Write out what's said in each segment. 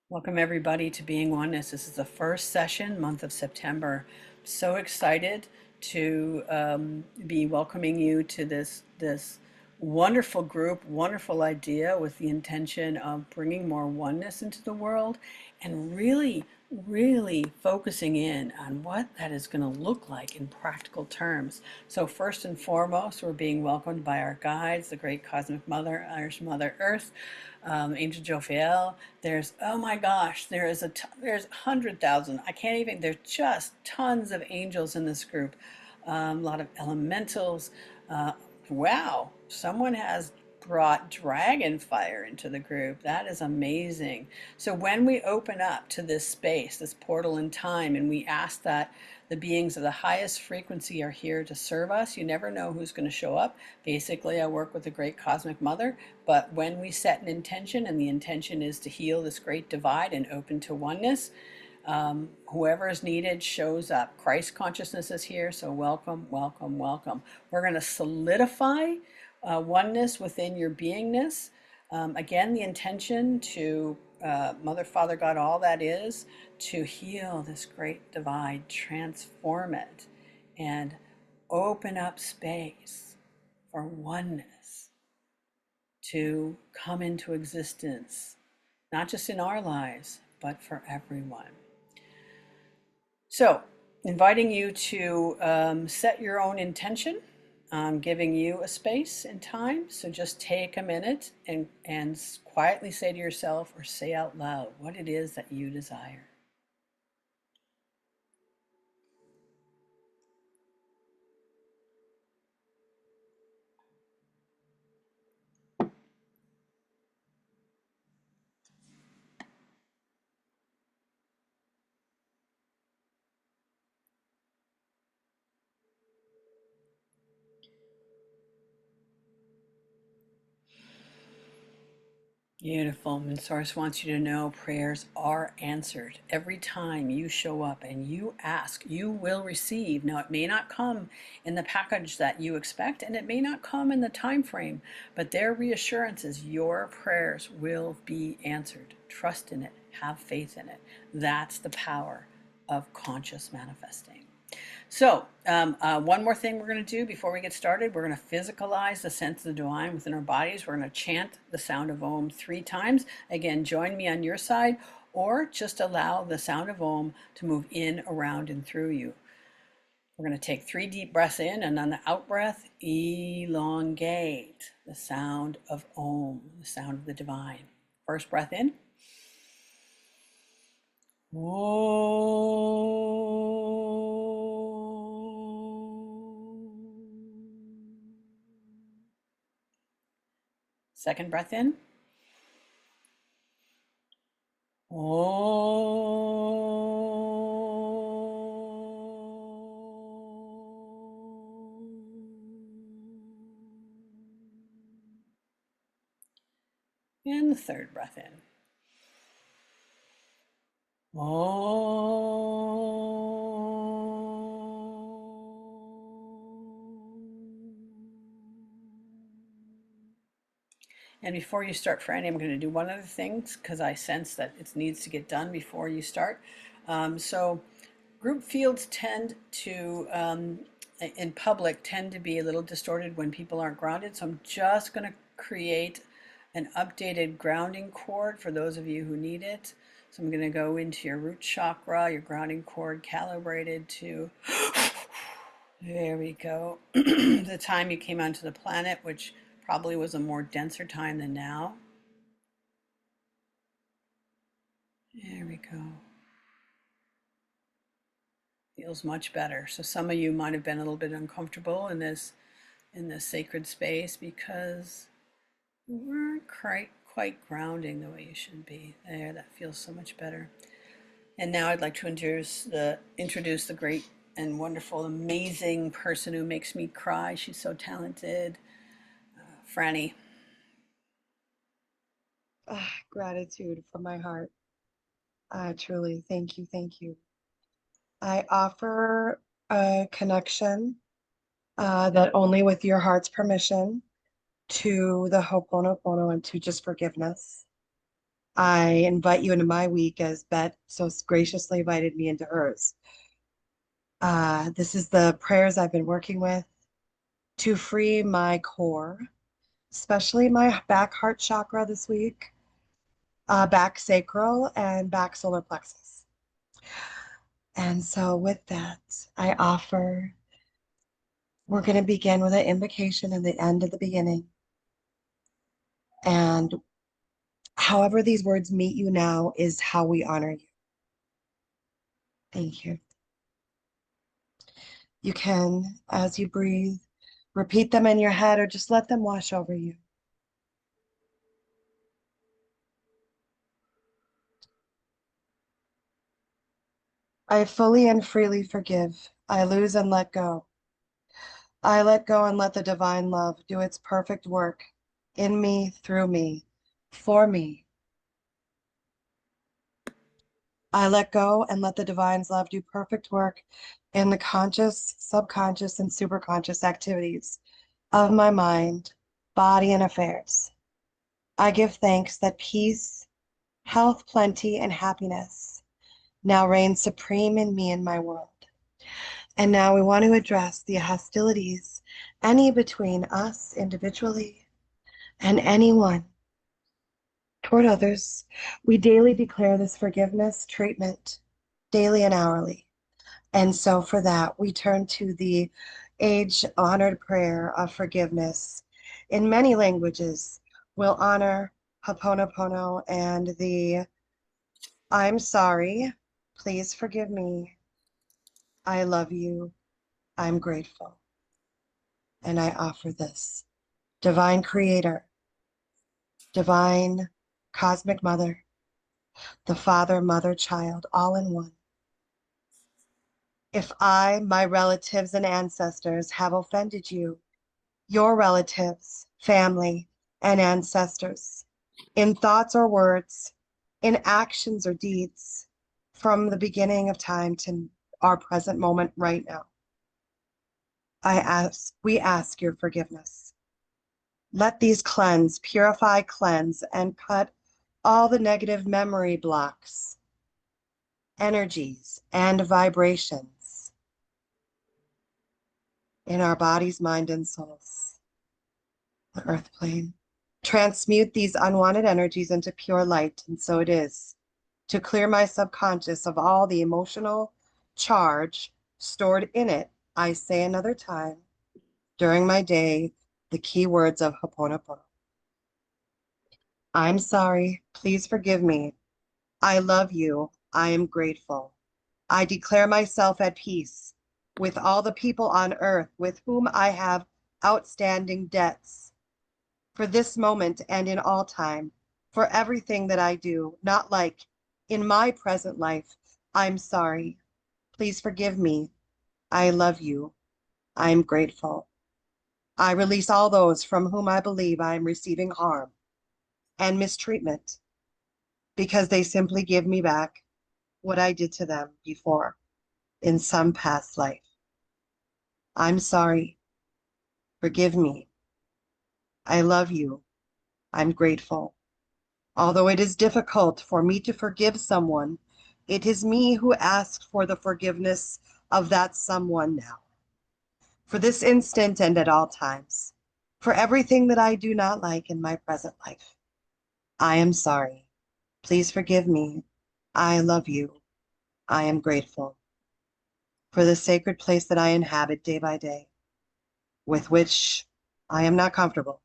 Welcome everybody to Being Oneness. This is the first session, month of September. So excited to be welcoming you to this wonderful group, wonderful idea with the intention of bringing more oneness into the world and really focusing in on what that is going to look like in practical terms. So first and foremost, we're being welcomed by our guides, the great cosmic mother, Irish Mother Earth, Angel Jophiel. There's, oh my gosh, there's 100,000. I can't even, there's just tons of angels in this group. A lot of elementals. Uh, wow, someone has brought dragon fire into the group. That is amazing. So when we open up to this space, this portal in time, and we ask that the beings of the highest frequency are here to serve us, you never know who's going to show up. Basically, I work with the great cosmic mother, but when we set an intention, and the intention is to heal this great divide and open to oneness, whoever is needed shows up. Christ consciousness is here, so welcome, welcome, welcome. We're going to solidify oneness within your beingness. Again, the intention to Mother, Father, God, all that is, to heal this great divide, transform it, and open up space for oneness to come into existence, not just in our lives, but for everyone. So, inviting you to set your own intention. I'm giving you a space and time. So just take a minute and quietly say to yourself or say out loud what it is that you desire. Beautiful. And Source wants you to know prayers are answered. Every time you show up and you ask, you will receive. Now, it may not come in the package that you expect, and it may not come in the time frame, but their reassurance is your prayers will be answered. Trust in it. Have faith in it. That's the power of conscious manifesting. So, one more thing we're going to do before we get started. We're going to physicalize the sense of the divine within our bodies. We're going to chant the sound of Om 3 times. Again, join me on your side, or just allow the sound of Om to move in, around, and through you. We're going to take 3 deep breaths in, and on the out breath, elongate the sound of Om, the sound of the divine. First breath in. Second breath in. And the third breath in. And before you start, Franny, I'm going to do one other thing because I sense that it needs to get done before you start. So group fields tend to, in public, tend to be a little distorted when people aren't grounded. So I'm just going to create an updated grounding cord for those of you who need it. So I'm going to go into your root chakra, your grounding cord calibrated to, there we go, the time you came onto the planet, which probably was a more denser time than now. There we go. Feels much better. So some of you might have been a little bit uncomfortable in this sacred space because you weren't quite grounding the way you should be. There, that feels so much better. And now I'd like to introduce the great and wonderful, amazing person who makes me cry. She's so talented, Franny. Gratitude from my heart. Truly, thank you, thank you. I offer a connection that only with your heart's permission to the Ho'oponopono and to just forgiveness. I invite you into my week as Beth so graciously invited me into hers. This is the prayers I've been working with to free my core, especially my back heart chakra this week, back sacral, and back solar plexus. And so, with that, I offer, we're going to begin with an invocation and the end of the beginning. And however these words meet you now is how we honor you. Thank you. You can, as you breathe, repeat them in your head or just let them wash over you. I fully and freely forgive. I lose and let go. I let go and let the divine love do its perfect work in me, through me, for me. I let go and let the divine's love do perfect work in the conscious, subconscious, and superconscious activities of my mind, body, and affairs. I give thanks that peace, health, plenty, and happiness now reign supreme in me and my world. And now we want to address the hostilities, any between us individually and anyone toward others. We daily declare this forgiveness treatment, daily and hourly. And so for that, we turn to the age-honored prayer of forgiveness. In many languages, we'll honor Ho'oponopono and the I'm sorry, please forgive me, I love you, I'm grateful. And I offer this. Divine Creator, Divine Cosmic Mother, the Father, Mother, Child, all in one. If I, my relatives, and ancestors have offended you, your relatives, family, and ancestors, in thoughts or words, in actions or deeds, from the beginning of time to our present moment right now, we ask your forgiveness. Let these cleanse, purify, cleanse, and cut all the negative memory blocks, energies, and vibrations in our bodies, mind, and souls, the earth plane. Transmute these unwanted energies into pure light, and so it is, to clear my subconscious of all the emotional charge stored in it. I say another time during my day the key words of Ho'oponopono. I'm sorry, please forgive me. I love you, I am grateful. I declare myself at peace with all the people on earth with whom I have outstanding debts. For this moment and in all time, for everything that I do, not like in my present life, I'm sorry. Please forgive me. I love you. I am grateful. I release all those from whom I believe I am receiving harm and mistreatment because they simply give me back what I did to them before in some past life. I'm sorry. Forgive me. I love you. I'm grateful. Although it is difficult for me to forgive someone, it is me who asks for the forgiveness of that someone now. For this instant and at all times, for everything that I do not like in my present life. I am sorry. Please forgive me. I love you. I am grateful for the sacred place that I inhabit day by day, with which I am not comfortable.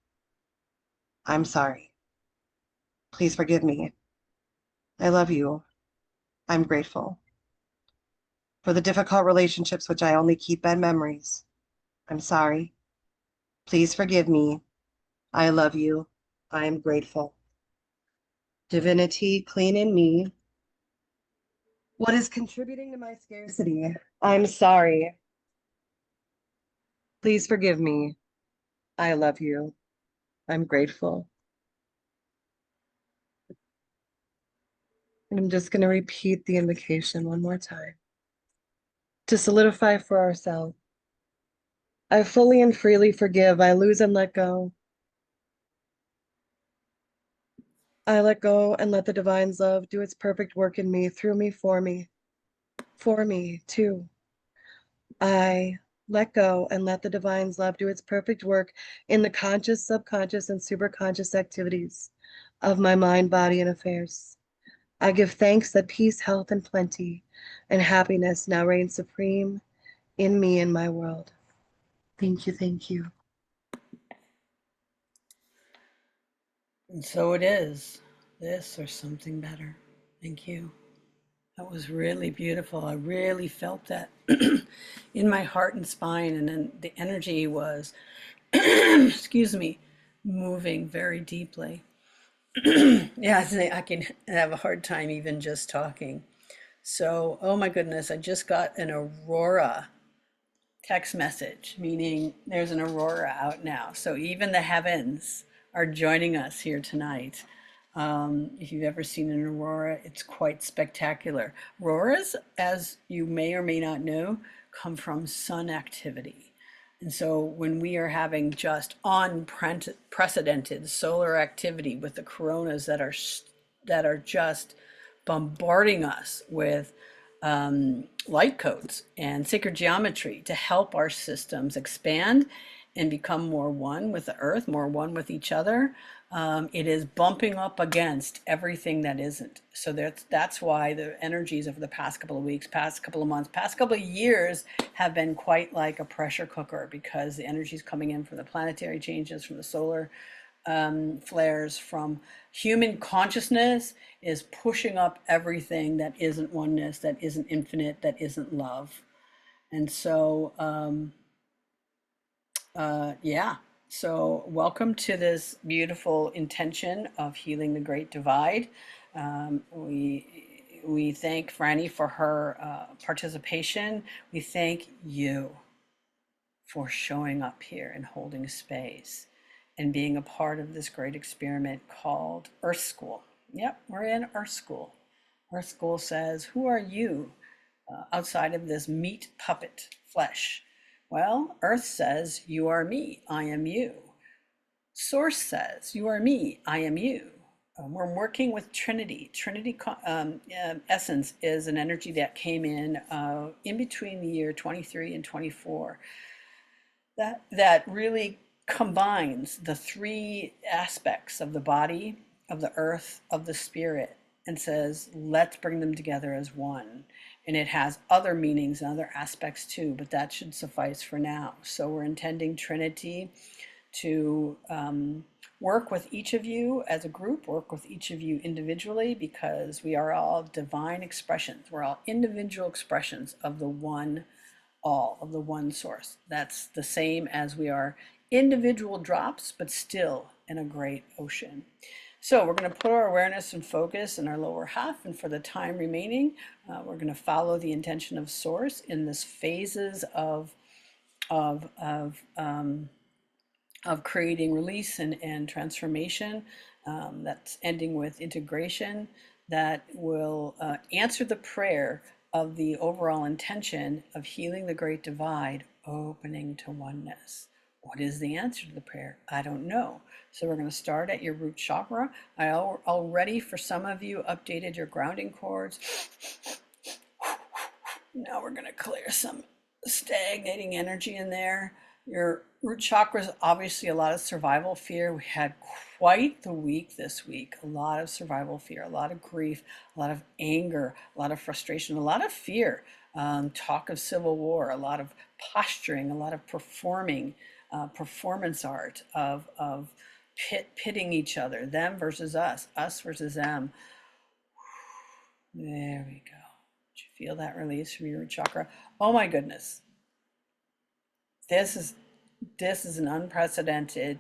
I'm sorry. Please forgive me. I love you. I'm grateful for the difficult relationships which I only keep bad memories. I'm sorry. Please forgive me. I love you. I am grateful. Divinity, clean in me. What is contributing to my scarcity? I'm sorry. Please forgive me. I love you. I'm grateful. And I'm just going to repeat the invocation one more time to solidify for ourselves. I fully and freely forgive. I lose and let go. I let go and let the divine's love do its perfect work in me, through me, for me too. I let go and let the divine's love do its perfect work in the conscious, subconscious, and superconscious activities of my mind, body, and affairs. I give thanks that peace, health, and plenty and happiness now reign supreme in me and my world. Thank you, thank you. And so it is. This or something better. Thank you. That was really beautiful. I really felt that in my heart and spine, and then the energy was, excuse me, moving very deeply. Yeah, I can have a hard time even just talking. So, oh my goodness, I just got an aurora text message, meaning there's an aurora out now. So even the heavens are joining us here tonight. If you've ever seen an aurora, it's quite spectacular. Auroras, as you may or may not know, come from sun activity. And so when we are having just unprecedented solar activity with the coronas that are just bombarding us with light codes and sacred geometry to help our systems expand and become more one with the earth, more one with each other. It is bumping up against everything that isn't. So that's why the energies over the past couple of weeks, past couple of months, past couple of years have been quite like a pressure cooker, because the energies coming in from the planetary changes, from the solar flares, from human consciousness, is pushing up everything that isn't oneness, that isn't infinite, that isn't love. And so, yeah. So, welcome to this beautiful intention of healing the Great Divide. We thank Franny for her participation. We thank you for showing up here and holding space and being a part of this great experiment called Earth School. Yep, we're in Earth School. Earth School says, who are you outside of this meat puppet flesh? Well, Earth says, you are me, I am you. Source says, you are me, I am you. We're working with Trinity. Trinity essence is an energy that came in between the year 23 and 24 that really combines the three aspects of the body, of the earth, of the spirit, and says, let's bring them together as one. And it has other meanings and other aspects too, but that should suffice for now. So we're intending Trinity to work with each of you as a group, work with each of you individually, because we are all divine expressions. We're all individual expressions of the one all, of the one source. That's the same as we are individual drops, but still in a great ocean. So we're going to put our awareness and focus in our lower half, and for the time remaining, we're going to follow the intention of source in this phases of, of, um, of creating release and transformation, that's ending with integration, that will answer the prayer of the overall intention of healing the great divide, opening to oneness. What is the answer to the prayer? I don't know. So we're going to start at your root chakra. I already, for some of you, updated your grounding cords. Now we're going to clear some stagnating energy in there. Your root chakra is obviously a lot of survival fear. We had quite the week this week. A lot of survival fear, a lot of grief, a lot of anger, a lot of frustration, a lot of fear. Talk of civil war, a lot of posturing, a lot of performing, performance art of pitting each other, them versus us versus them. There we go. Did you feel that release from your root chakra? Oh my goodness. This is this is an unprecedented.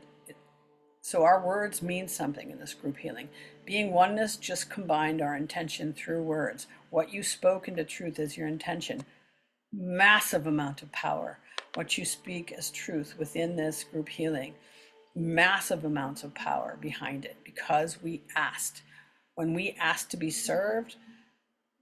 So our words mean something in this group healing. Being Oneness just combined our intention through words. What you spoke into truth is your intention. Massive amount of power. What you speak as truth within this group healing. Massive amounts of power behind it, because we asked. When we asked to be served,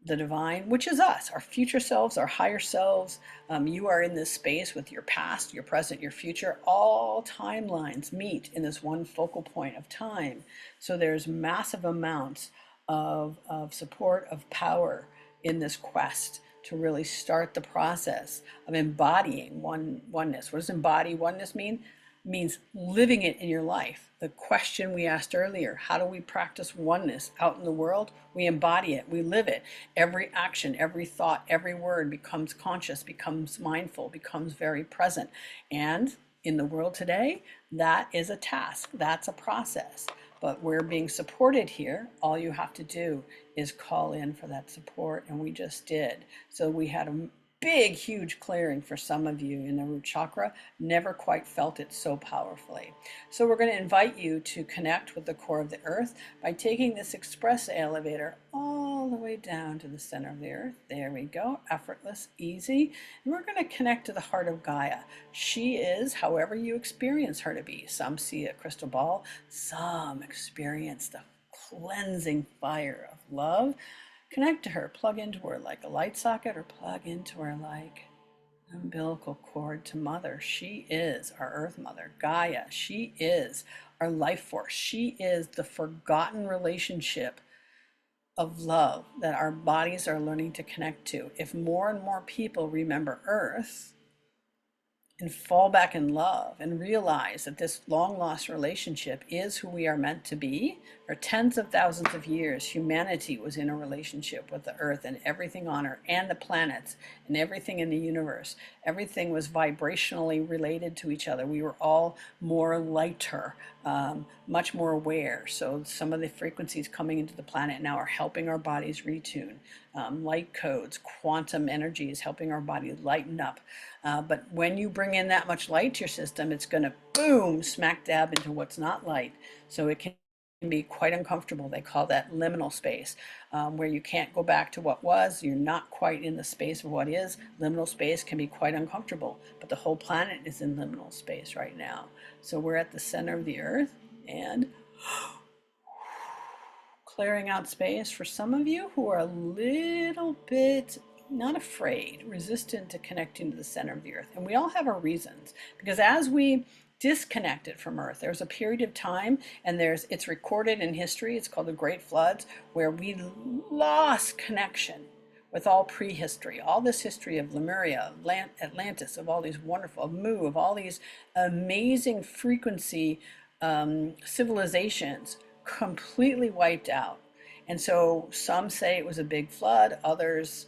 the divine, which is us, our future selves, our higher selves. You are in this space with your past, your present, your future. All timelines meet in this one focal point of time. So there's massive amounts of support, of power in this quest to really start the process of embodying oneness. What does embody oneness mean? Means living it in your life. The question we asked earlier, how do we practice oneness out in the world? We embody it, we live it. Every action, every thought, every word becomes conscious, becomes mindful, becomes very present. And in the world today, that is a task, that's a process. But we're being supported here. All you have to do is call in for that support, and we just did. So we had a big, huge clearing for some of you in the root chakra. Never quite felt it so powerfully. So we're going to invite you to connect with the core of the earth by taking this express elevator all the way down to the center of the earth. There we go. Effortless, easy. And we're going to connect to the heart of Gaia. She is however you experience her to be. Some see a crystal ball, some experience the cleansing fire of love. Connect to her, plug into her like a light socket, or plug into her like an umbilical cord to mother. She is our earth mother, Gaia. She is our life force. She is the forgotten relationship of love that our bodies are learning to connect to. If more and more people remember earth, and fall back in love and realize that this long lost relationship is who we are meant to be. For tens of thousands of years, humanity was in a relationship with the earth and everything on her and the planets and everything in the universe. Everything was vibrationally related to each other. We were all more lighter, much more aware. So some of the frequencies coming into the planet now are helping our bodies retune. Light codes, quantum energy is helping our body lighten up. But when you bring in that much light to your system, it's going to boom, smack dab into what's not light. So it can be quite uncomfortable. They call that liminal space, where you can't go back to what was. You're not quite in the space of what is. Liminal space can be quite uncomfortable, but the whole planet is in liminal space right now. So we're at the center of the earth and clearing out space for some of you who are a little bit not afraid, resistant to connecting to the center of the earth. And we all have our reasons, because as we disconnected from earth, there's a period of time, and it's recorded in history, it's called the Great Floods, where we lost connection with all prehistory, all this history of Lemuria, Atlantis, of all these wonderful, of Mu, of all these amazing frequency civilizations completely wiped out. And so some say it was a big flood, others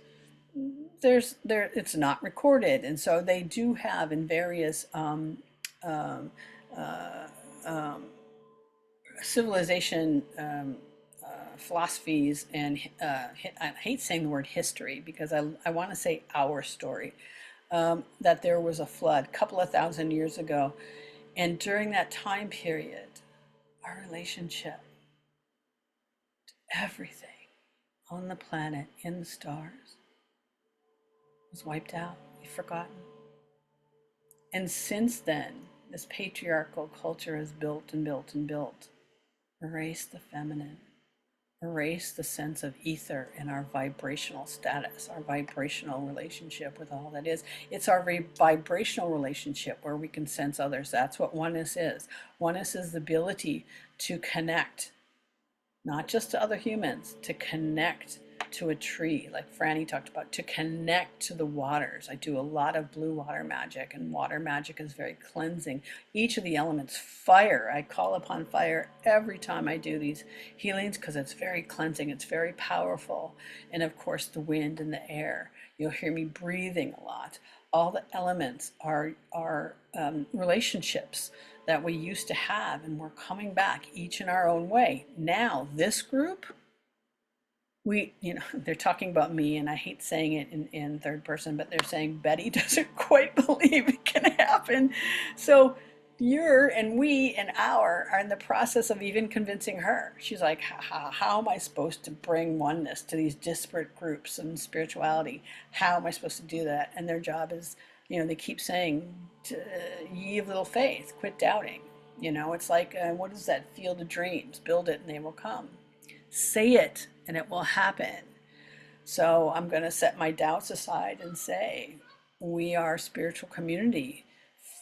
it's not recorded. And so they do have in various um, uh, um, civilization philosophies, and I hate saying the word history because I want to say our story, that there was a flood a couple of thousand years ago. And during that time period, our relationship, everything on the planet, in the stars, was wiped out. We've forgotten. And since then, this patriarchal culture has built and built and built, erased the feminine, erased the sense of ether and our vibrational status, our vibrational relationship with all that is. It's our vibrational relationship where we can sense others. That's what oneness is. Oneness is the ability to connect, not just to other humans, to connect to a tree, like Franny talked about, to connect to the waters. I do a lot of blue water magic, and water magic is very cleansing. Each of the elements, fire, I call upon fire every time I do these healings because it's very cleansing, it's very powerful. And of course, the wind and the air. You'll hear me breathing a lot. All the elements are relationships that we used to have, and we're coming back each in our own way. Now, this group, they're talking about me, and I hate saying it in third person, but they're saying Betty doesn't quite believe it can happen. So you're and we and our are in the process of even convincing her. She's like, how am I supposed to bring oneness to these disparate groups and spirituality? How am I supposed to do that? And their job is, they keep saying, ye of little faith, quit doubting. It's like, what is that? Field of dreams, build it and they will come. Say it and it will happen. So I'm going to set my doubts aside and say, we are a spiritual community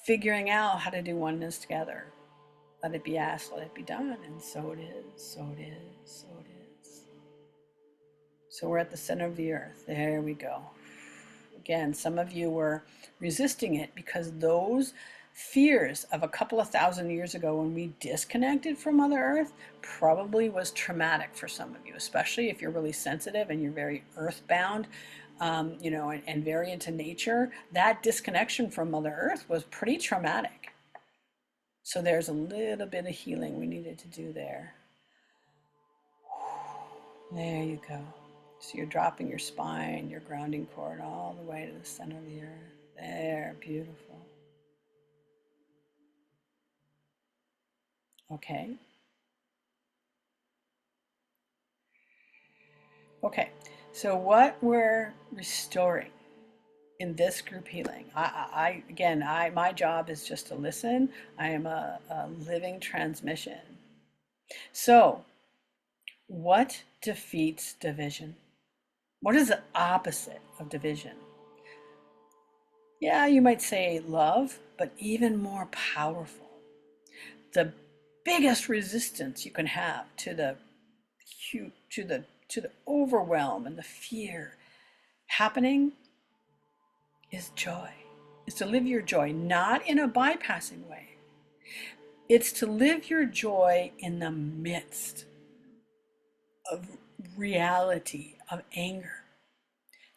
figuring out how to do oneness together. Let it be asked, let it be done. And so it is, so it is, so it is. So we're at the center of the earth. There we go. Again, some of you were resisting it because those fears of a couple of thousand years ago when we disconnected from Mother Earth probably was traumatic for some of you, especially if you're really sensitive and you're very earthbound, and very into nature. That disconnection from Mother Earth was pretty traumatic. So there's a little bit of healing we needed to do there. There you go. So you're dropping your spine, your grounding cord all the way to the center of the earth. There, beautiful. Okay. Okay. So what we're restoring in this group healing, my job is just to listen. I am a living transmission. So what defeats division? What is the opposite of division? Yeah, you might say love, but even more powerful. The biggest resistance you can have to the overwhelm and the fear happening is joy. Is to live your joy, not in a bypassing way. It's to live your joy in the midst of reality, of anger,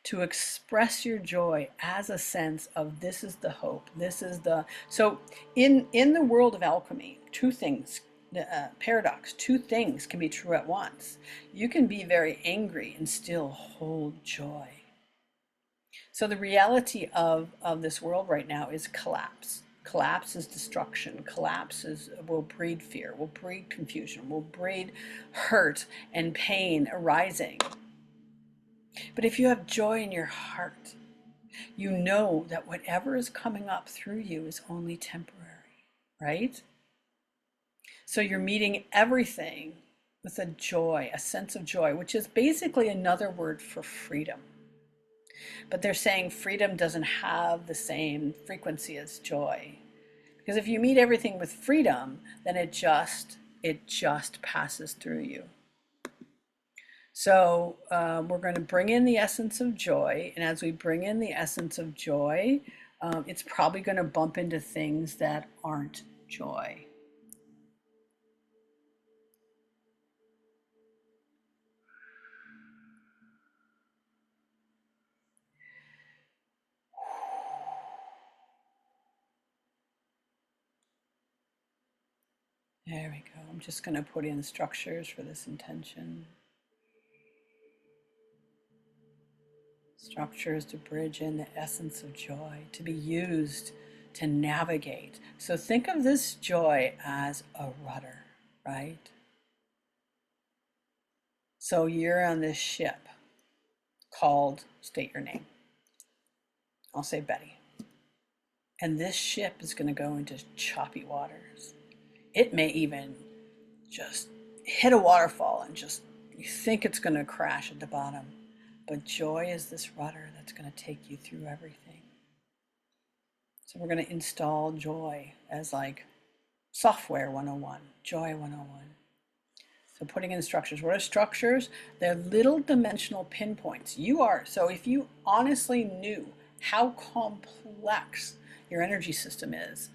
to express your joy as a sense of this is the hope, this is the. So in the world of alchemy, two things, paradox, two things can be true at once. You can be very angry and still hold joy. So the reality of this world right now is collapse. Collapse is destruction. Collapse will breed fear, will breed confusion, will breed hurt and pain arising. But if you have joy in your heart, you know that whatever is coming up through you is only temporary, right? So you're meeting everything with a joy, a sense of joy, which is basically another word for freedom. But they're saying freedom doesn't have the same frequency as joy. Because if you meet everything with freedom, then it just passes through you. So we're going to bring in the essence of joy. And as we bring in the essence of joy, it's probably going to bump into things that aren't joy. There we go. I'm just going to put in structures for this intention. Structures to bridge in the essence of joy, to be used to navigate. So think of this joy as a rudder, right? So you're on this ship called, state your name. I'll say Betty. And this ship is going to go into choppy waters. It may even just hit a waterfall and just, you think it's going to crash at the bottom. But joy is this rudder that's going to take you through everything. So we're going to install joy as like software 101, joy 101. So putting in structures. What are structures? They're little dimensional pinpoints. So if you honestly knew how complex your energy system is,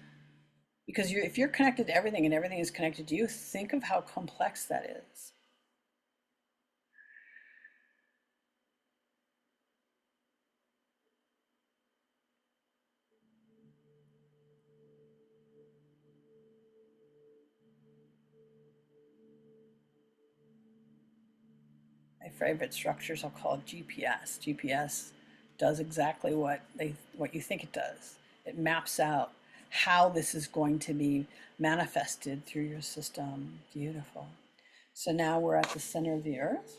because if you're connected to everything and everything is connected to you, think of how complex that is. My favorite structures, I'll call it GPS. GPS does exactly what you think it does. It maps out how this is going to be manifested through your system. Beautiful. So now we're at the center of the earth.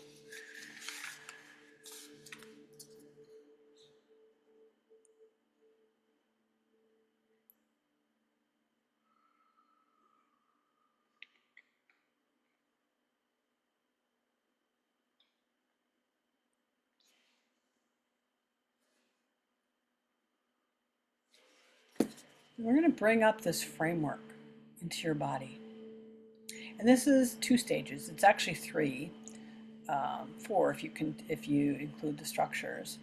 We're going to bring up this framework into your body. And this is 2 stages. It's actually 3, 4 if you include the structures.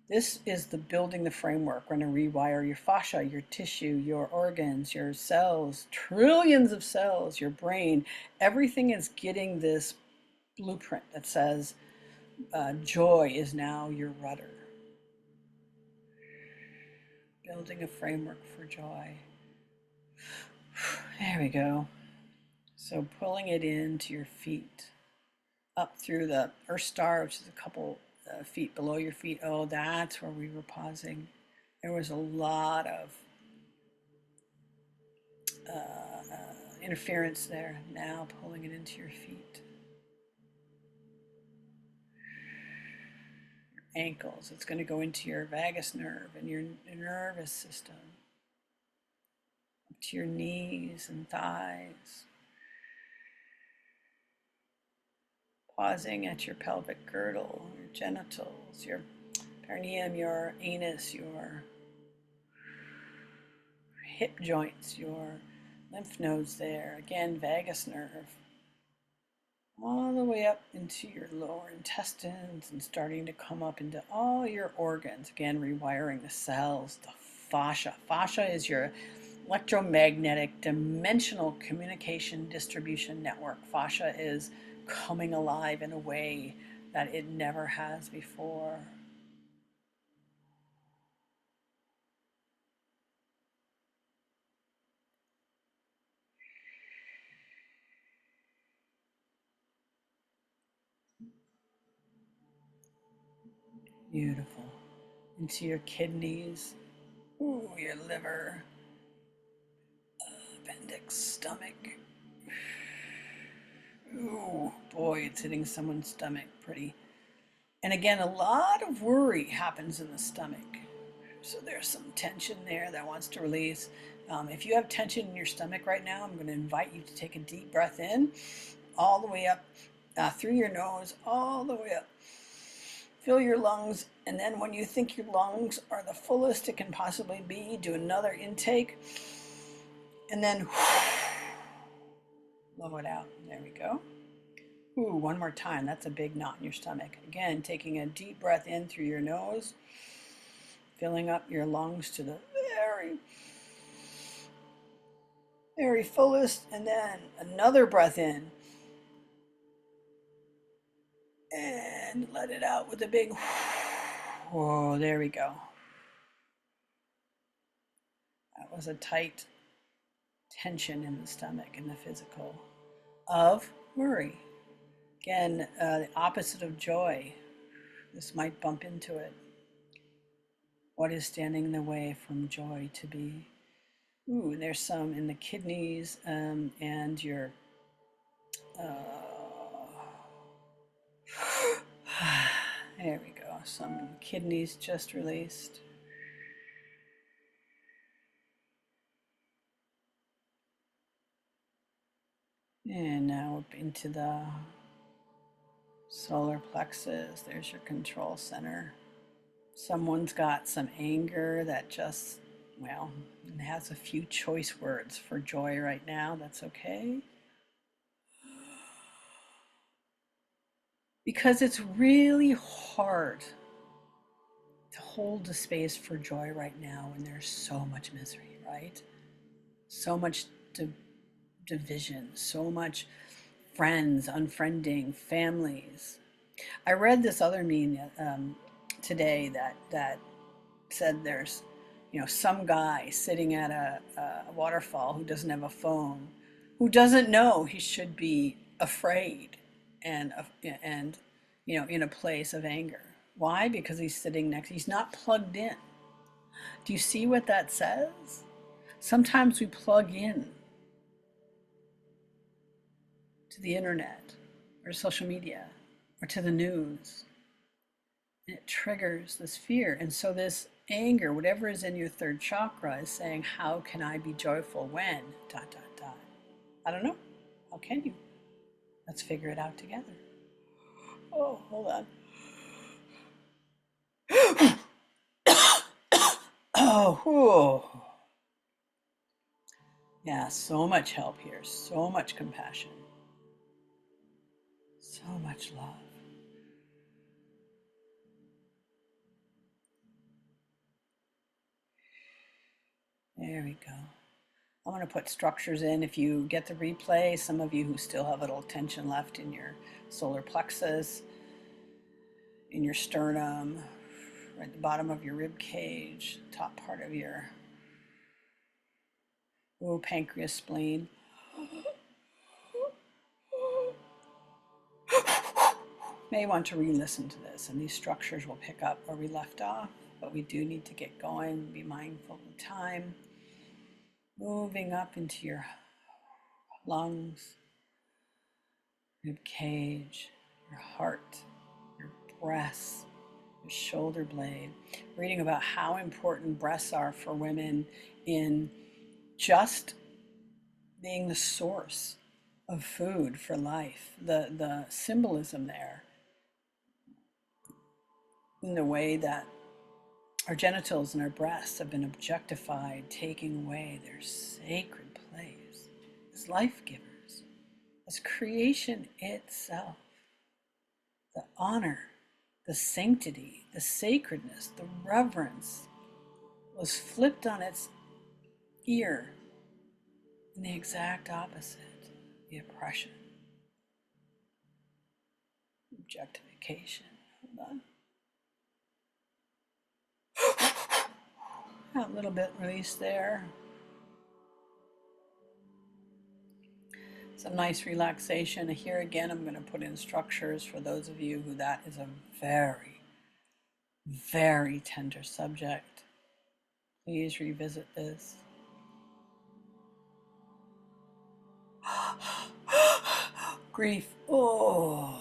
This is the building the framework. We're going to rewire your fascia, your tissue, your organs, your cells, trillions of cells, your brain. Everything is getting this blueprint that says joy is now your rudder. Building a framework for joy. There we go. So pulling it into your feet, up through the Earth Star, which is a couple feet below your feet. Oh, that's where we were pausing. There was a lot of interference there. Now pulling it into your feet. Your ankles. It's going to go into your vagus nerve and your nervous system. Up to your knees and thighs. Pausing at your pelvic girdle, your genitals, your perineum, your anus, your hip joints, your lymph nodes there. Again, vagus nerve. All the way up into your lower intestines and starting to come up into all your organs. Again, rewiring the cells, the fascia. Fascia is your electromagnetic dimensional communication distribution network. Fascia is coming alive in a way that it never has before. Beautiful. Into your kidneys, ooh, your liver, appendix, stomach. Ooh, boy, it's hitting someone's stomach pretty. And again, a lot of worry happens in the stomach. So there's some tension there that wants to release. If you have tension in your stomach right now, I'm going to invite you to take a deep breath in, all the way up through your nose, all the way up. Fill your lungs, and then when you think your lungs are the fullest it can possibly be, do another intake, and then blow it out. There we go. Ooh, one more time. That's a big knot in your stomach. Again, taking a deep breath in through your nose, filling up your lungs to the very, very fullest, and then another breath in. And let it out with a big whoa, there we go. That was a tight tension in the stomach and the physical of worry. Again, the opposite of joy. This might bump into it. What is standing in the way from joy to be? Ooh, there's some in the kidneys and your there we go. Some kidneys just released. And now up into the solar plexus. There's your control center. Someone's got some anger that just, well, has a few choice words for joy right now. That's okay. Because it's really hard to hold the space for joy right now when there's so much misery, right? So much division, so much friends, unfriending, families. I read this other meme today that said there's, some guy sitting at a waterfall who doesn't have a phone, who doesn't know he should be afraid and in a place of anger. Why? Because he's not plugged in. Do you see what that says? Sometimes we plug in to the internet or social media or to the news. And it triggers this fear. And so this anger, whatever is in your third chakra, is saying, how can I be joyful when, dot, dot, dot. I don't know. How can you? Let's figure it out together. Oh, hold on. Oh, whew. Yeah, so much help here, so much compassion, so much love. There we go. I'm going to put structures in. If you get the replay, some of you who still have a little tension left in your solar plexus, in your sternum, right at the bottom of your rib cage, top part of your pancreas, spleen. May want to re-listen to this, and these structures will pick up where we left off, but we do need to get going. Be mindful of the time. Moving up into your lungs, rib cage, your heart, your breasts, your shoulder blade. Reading about how important breasts are for women in just being the source of food for life. The symbolism there in the way that our genitals and our breasts have been objectified, taking away their sacred place as life givers, as creation itself. The honor, the sanctity, the sacredness, the reverence was flipped on its ear in the exact opposite, the oppression, objectification. Hold on. A little bit release there. Some nice relaxation. Here again, I'm going to put in structures for those of you who that is a very, very tender subject. Please revisit this. Grief. Oh,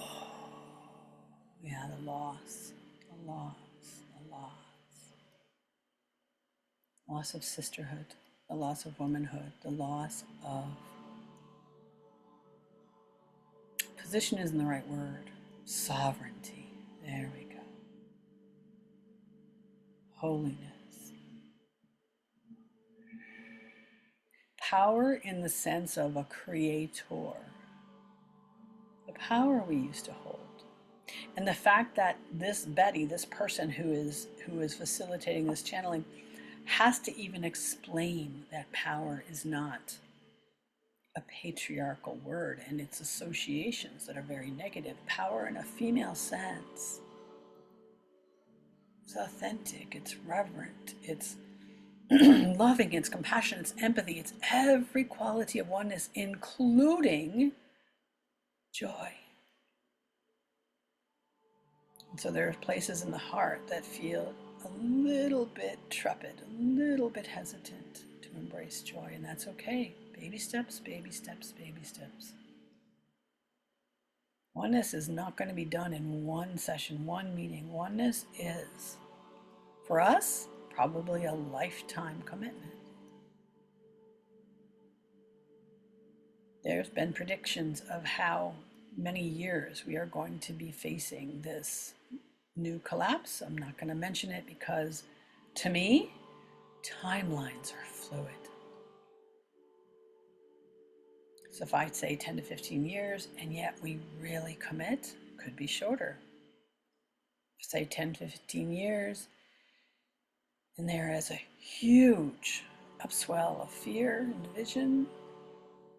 yeah, the loss, the loss, the loss. Loss of sisterhood, the loss of womanhood, the loss of position isn't the right word. Sovereignty. There we go. Holiness. Power in the sense of a creator. The power we used to hold. And the fact that this Betty, this person who is facilitating this channeling, has to even explain that power is not a patriarchal word and its associations that are very negative. Power in a female sense is authentic, it's reverent, it's loving, it's compassion, it's empathy, it's every quality of oneness, including joy. And so there are places in the heart that feel a little bit trepid, a little bit hesitant to embrace joy, and that's okay. Baby steps, baby steps, baby steps. Oneness is not going to be done in one session, one meeting. Oneness is, for us, probably a lifetime commitment. There's been predictions of how many years we are going to be facing this new collapse. I'm not going to mention it because, to me, timelines are fluid. So if I say 10 to 15 years, and yet we really commit, could be shorter. Say 10 to 15 years, and there is a huge upswell of fear and division,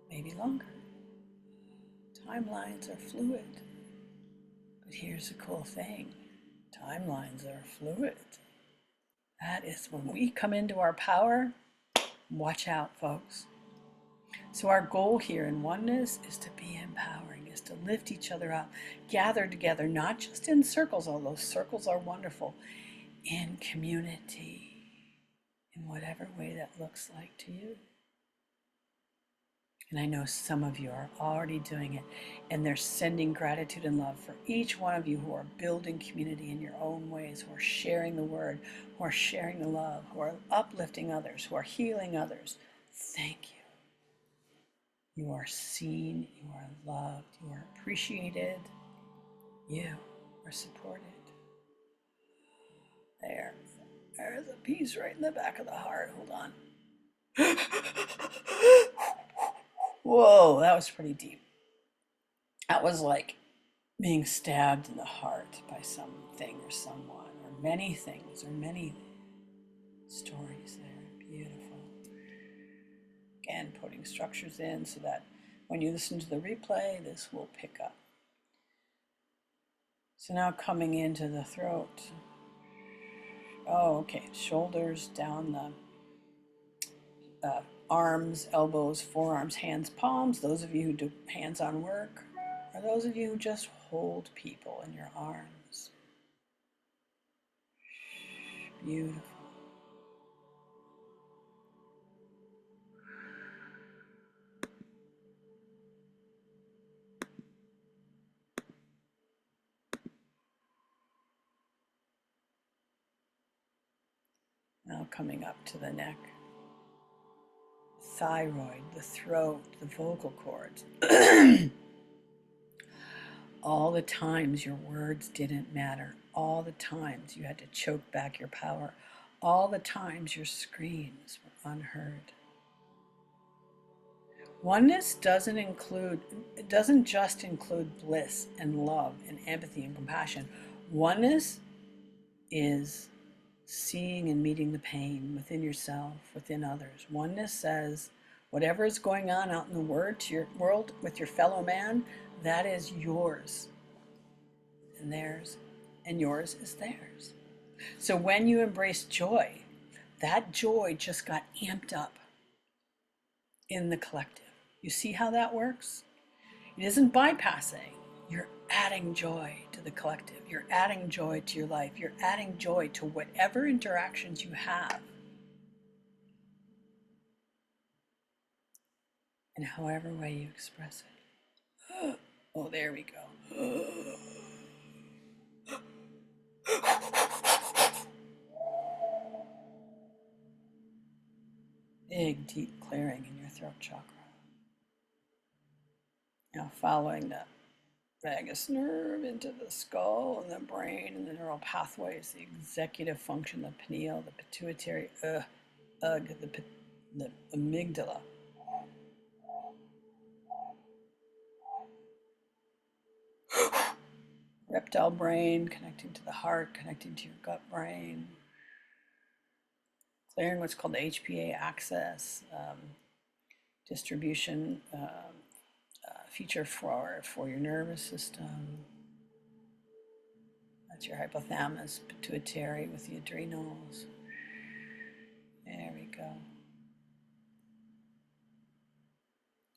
maybe longer. Timelines are fluid. But here's the cool thing. Timelines are fluid. That is when we come into our power, watch out, folks. So our goal here in oneness is to be empowering, is to lift each other up, gather together, not just in circles, although circles are wonderful, in community, in whatever way that looks like to you. And I know some of you are already doing it, and they're sending gratitude and love for each one of you who are building community in your own ways, who are sharing the word, who are sharing the love, who are uplifting others, who are healing others. Thank you. You are seen, you are loved, you are appreciated, you are supported. There's a piece right in the back of the heart. Hold on. Whoa, that was pretty deep. That was like being stabbed in the heart by something or someone, or many things, or many stories there. Beautiful. Again, putting structures in so that when you listen to the replay, this will pick up. So now coming into the throat. Oh, okay. Shoulders down the arms, elbows, forearms, hands, palms. Those of you who do hands-on work, or those of you who just hold people in your arms. Beautiful. Now coming up to the neck, thyroid, the throat, the vocal cords. All the times your words didn't matter, all the times you had to choke back your power, all the times your screams were unheard. Oneness it doesn't just include bliss and love and empathy and compassion. Oneness is seeing and meeting the pain within yourself, within others. Oneness says, whatever is going on out in the world with your fellow man, that is yours and theirs, and yours is theirs. So when you embrace joy, that joy just got amped up in the collective. You see how that works? It isn't bypassing. You're adding joy to the collective. You're adding joy to your life. You're adding joy to whatever interactions you have. In however way you express it. Oh, there we go. Big, deep clearing in your throat chakra. Now following the vagus nerve into the skull and the brain and the neural pathways, the executive function, the pineal, the pituitary, the amygdala. Reptile brain, connecting to the heart, connecting to your gut brain. Clearing what's called the HPA axis, distribution feature for your nervous system. That's your hypothalamus, pituitary with the adrenals. There we go.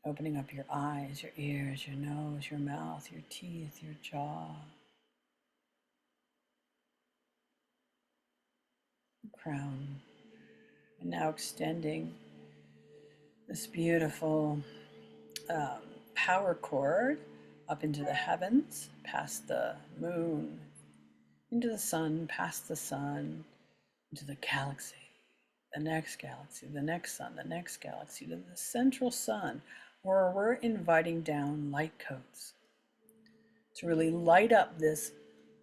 Opening up your eyes, your ears, your nose, your mouth, your teeth, your jaw. Crown. And now extending this beautiful power cord up into the heavens, past the moon, into the sun, past the sun, into the galaxy, the next galaxy, the next sun, the next galaxy, to the central sun, where we're inviting down light codes to really light up this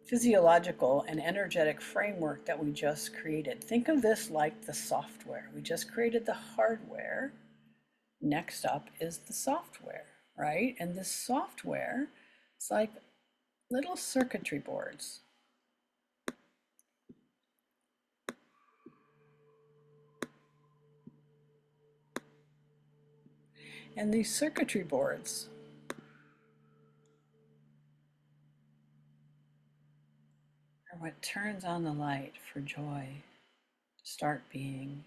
physiological and energetic framework that we just created. Think of this like the software. We just created the hardware. Next up is the software, right? And this software, it's like little circuitry boards. And these circuitry boards are what turns on the light for joy to start being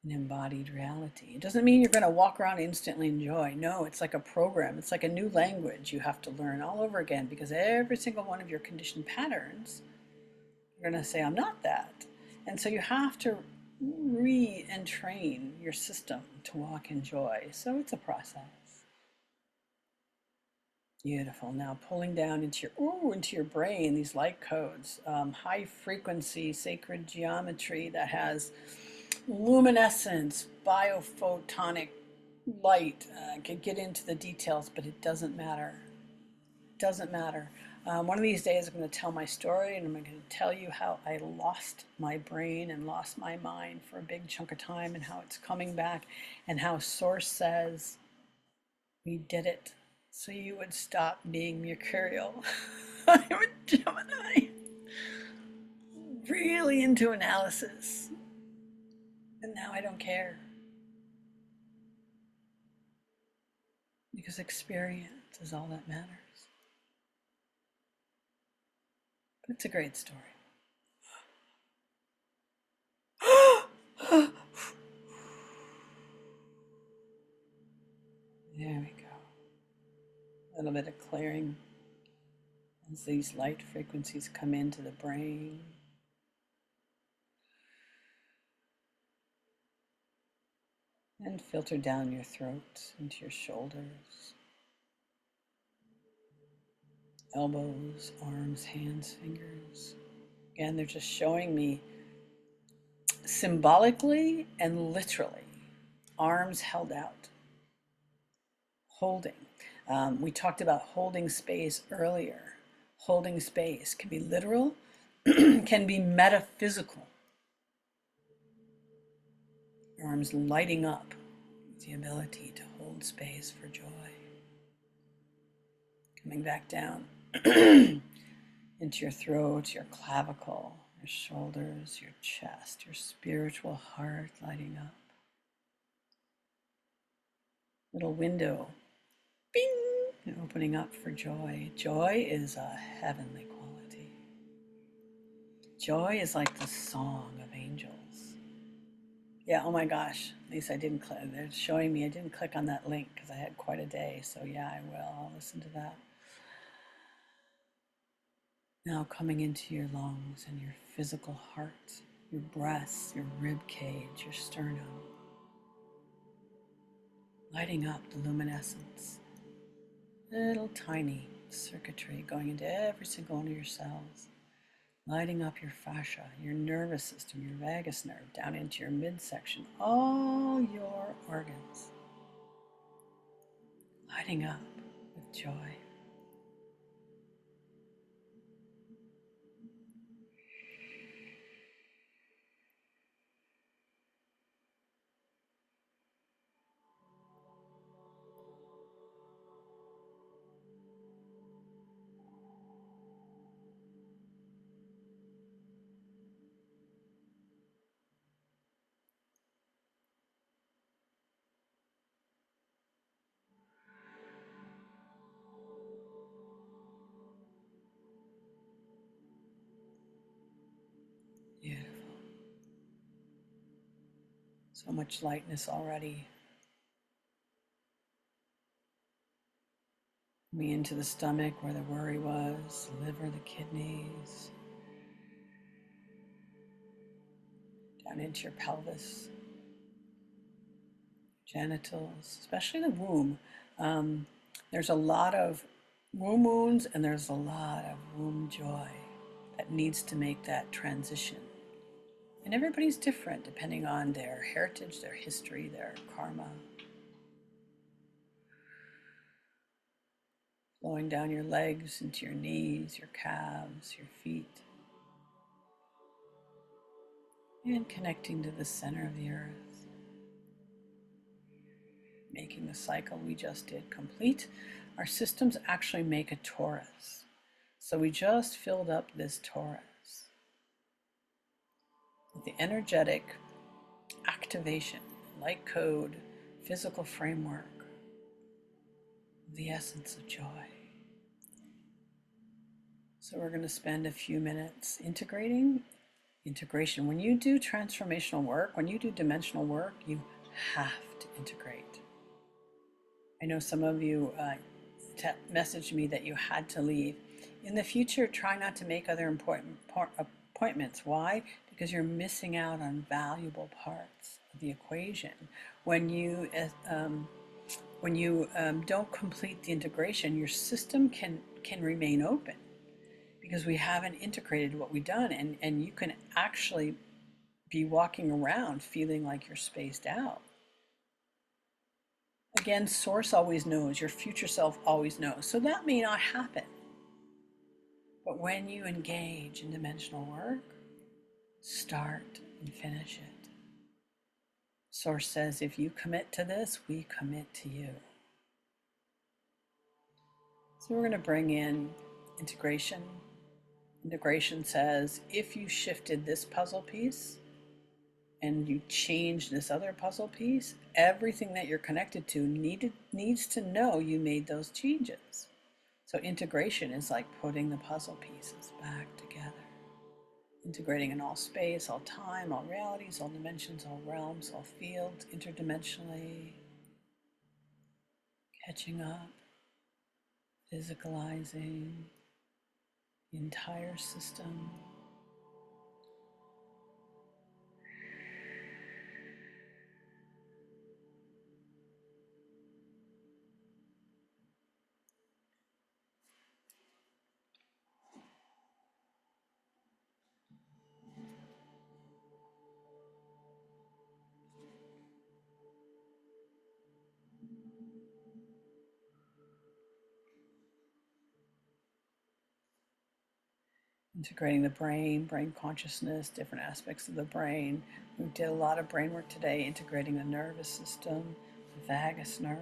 an embodied reality. It doesn't mean you're going to walk around instantly in joy. No, it's like a program. It's like a new language you have to learn all over again, because every single one of your conditioned patterns, you're going to say, I'm not that. And so you have to re-entrain your system to walk in joy. So it's a process. Beautiful. Now pulling down into your brain, these light codes, high frequency sacred geometry that has luminescence, biophotonic light. I could get into the details, but it doesn't matter. It doesn't matter. One of these days I'm going to tell my story, and I'm going to tell you how I lost my brain and lost my mind for a big chunk of time, and how it's coming back, and how Source says We did it so you would stop being mercurial. I'm a Gemini, really into analysis, and now I don't care because experience is all that matters. But it's a great story. There we go. A little bit of clearing as these light frequencies come into the brain. And filter down your throat into your shoulders, elbows, arms, hands, fingers. Again, they're just showing me symbolically and literally arms held out, holding. We talked about holding space earlier. Holding space can be literal, can be metaphysical. Arms lighting up with the ability to hold space for joy. Coming back down into your throat, your clavicle, your shoulders, your chest, your spiritual heart lighting up. Little window, bing, and opening up for joy. Joy is a heavenly quality. Joy is like the song of angels. Yeah, oh my gosh, at least I didn't click. They're showing me I didn't click on that link because I had quite a day. So yeah, I will. I'll listen to that. Now coming into your lungs and your physical heart, your breasts, your rib cage, your sternum. Lighting up the luminescence. Little tiny circuitry going into every single one of your cells. Lighting up your fascia, your nervous system, your vagus nerve, down into your midsection, all your organs. Lighting up with joy. Beautiful. So much lightness already. Me into the stomach where the worry was, the liver, the kidneys. Down into your pelvis, genitals, especially the womb. There's a lot of womb wounds and there's a lot of womb joy that needs to make that transition. And everybody's different depending on their heritage, their history, their karma. Flowing down your legs into your knees, your calves, your feet. And connecting to the center of the earth. Making the cycle we just did complete. Our systems actually make a torus. So we just filled up this torus with the energetic activation, light code, physical framework, the essence of joy. So we're going to spend a few minutes integrating. Integration. When you do transformational work, when you do dimensional work, you have to integrate. I know some of you messaged me that you had to leave. In the future, try not to make other appointments. Why? Because you're missing out on valuable parts of the equation. When you don't complete the integration, your system can remain open because we haven't integrated what we've done, and you can actually be walking around feeling like you're spaced out. Again, source always knows, your future self always knows. So that may not happen. But when you engage in dimensional work, start and finish it. Source says, if you commit to this, we commit to you. So we're going to bring in integration. Integration says if you shifted this puzzle piece and you change this other puzzle piece, everything that you're connected to needs to know you made those changes. So integration is like putting the puzzle pieces back together, integrating in all space, all time, all realities, all dimensions, all realms, all fields, interdimensionally, catching up, physicalizing the entire system. Integrating the brain consciousness, different aspects of the brain. We did a lot of brain work today, integrating the nervous system, the vagus nerve.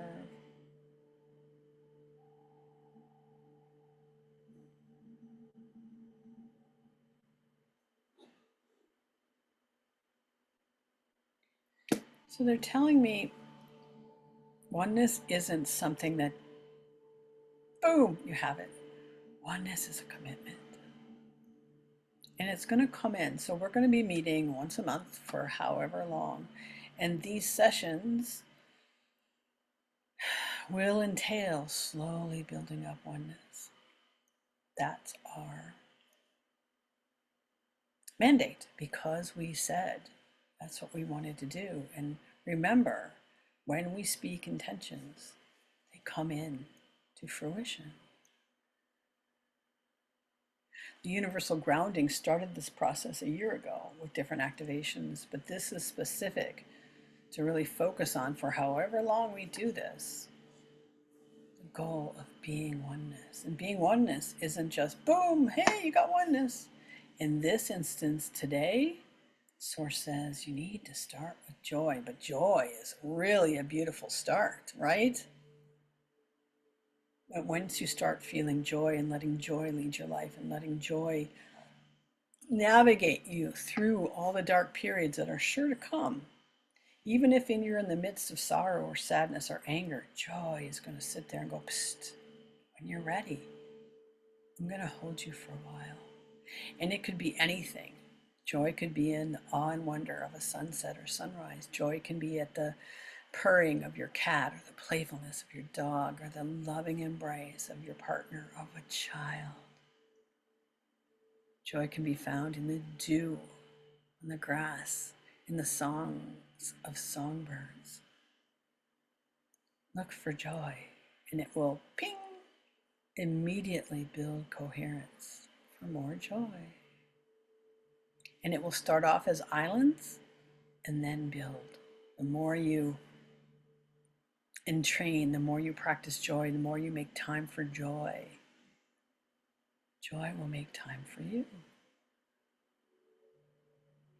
So they're telling me oneness isn't something that, boom, you have it. Oneness is a commitment. And it's going to come in. So we're going to be meeting once a month for however long. And these sessions will entail slowly building up oneness. That's our mandate because we said that's what we wanted to do. And remember, when we speak intentions, they come in to fruition. The universal grounding started this process a year ago with different activations, but this is specific to really focus on for however long we do this, the goal of being oneness. And being oneness isn't just boom, hey, you got oneness. In this instance today, Source says you need to start with joy, but joy is really a beautiful start, right? But once you start feeling joy and letting joy lead your life and letting joy navigate you through all the dark periods that are sure to come, even if you're in the midst of sorrow or sadness or anger, joy is going to sit there and go, psst, when you're ready, I'm going to hold you for a while. And it could be anything. Joy could be in the awe and wonder of a sunset or sunrise. Joy can be at the purring of your cat or the playfulness of your dog or the loving embrace of your partner, of a child. Joy can be found in the dew on the grass, in the songs of songbirds. Look for joy and it will ping, immediately build coherence for more joy. And it will start off as islands and then build. The more you entrain, the more you practice joy, the more you make time for joy, joy will make time for you.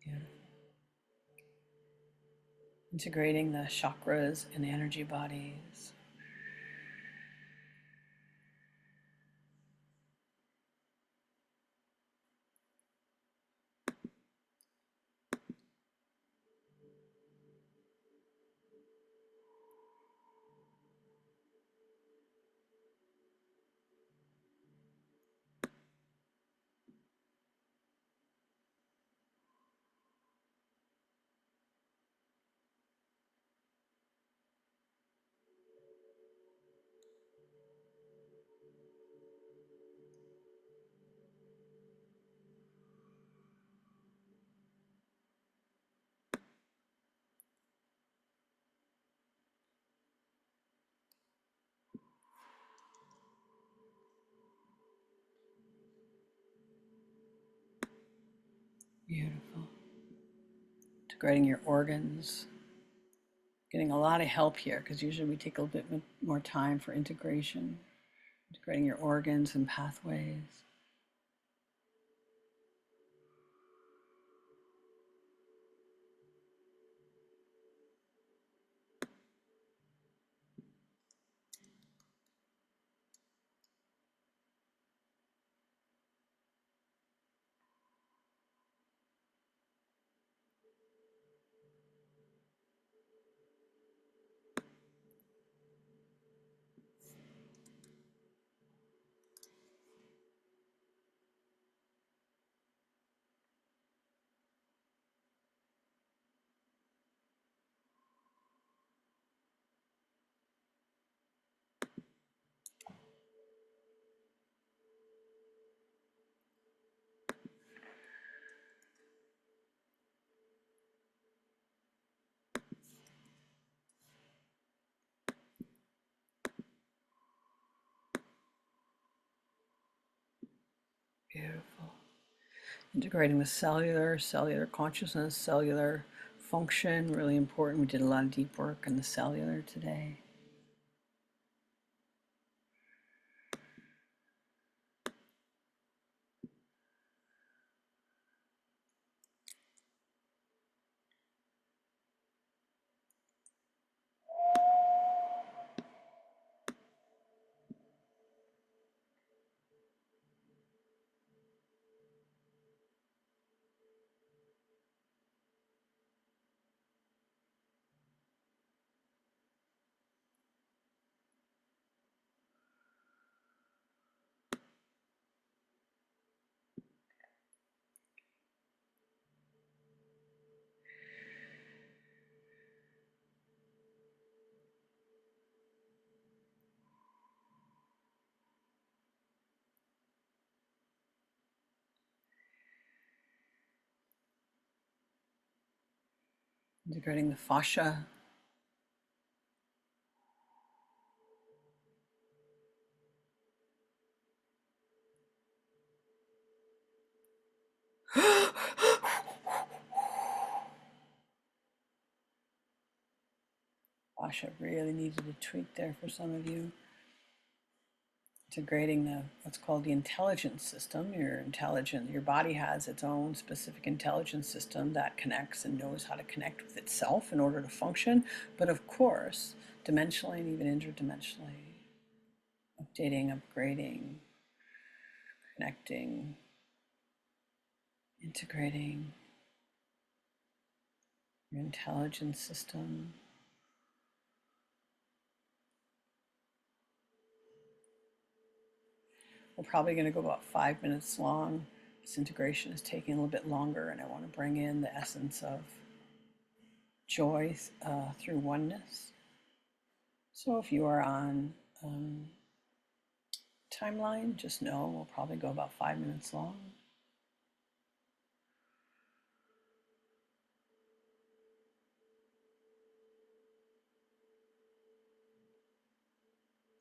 Beautiful. Integrating the chakras and energy bodies. Beautiful. Integrating your organs. Getting a lot of help here because usually we take a little bit more time for integration. Integrating your organs and pathways. Beautiful. Integrating the cellular consciousness, cellular function, really important. We did a lot of deep work in the cellular today. Integrating the fascia. Fascia really needed a tweak there for some of you. Integrating the what's called the intelligence system. Your body has its own specific intelligence system that connects and knows how to connect with itself in order to function, but of course dimensionally and even interdimensionally, updating, upgrading, connecting, integrating your intelligence system. We're probably going to go about 5 minutes long. This integration is taking a little bit longer, and I want to bring in the essence of joy through oneness. So if you are on timeline, just know we'll probably go about 5 minutes long.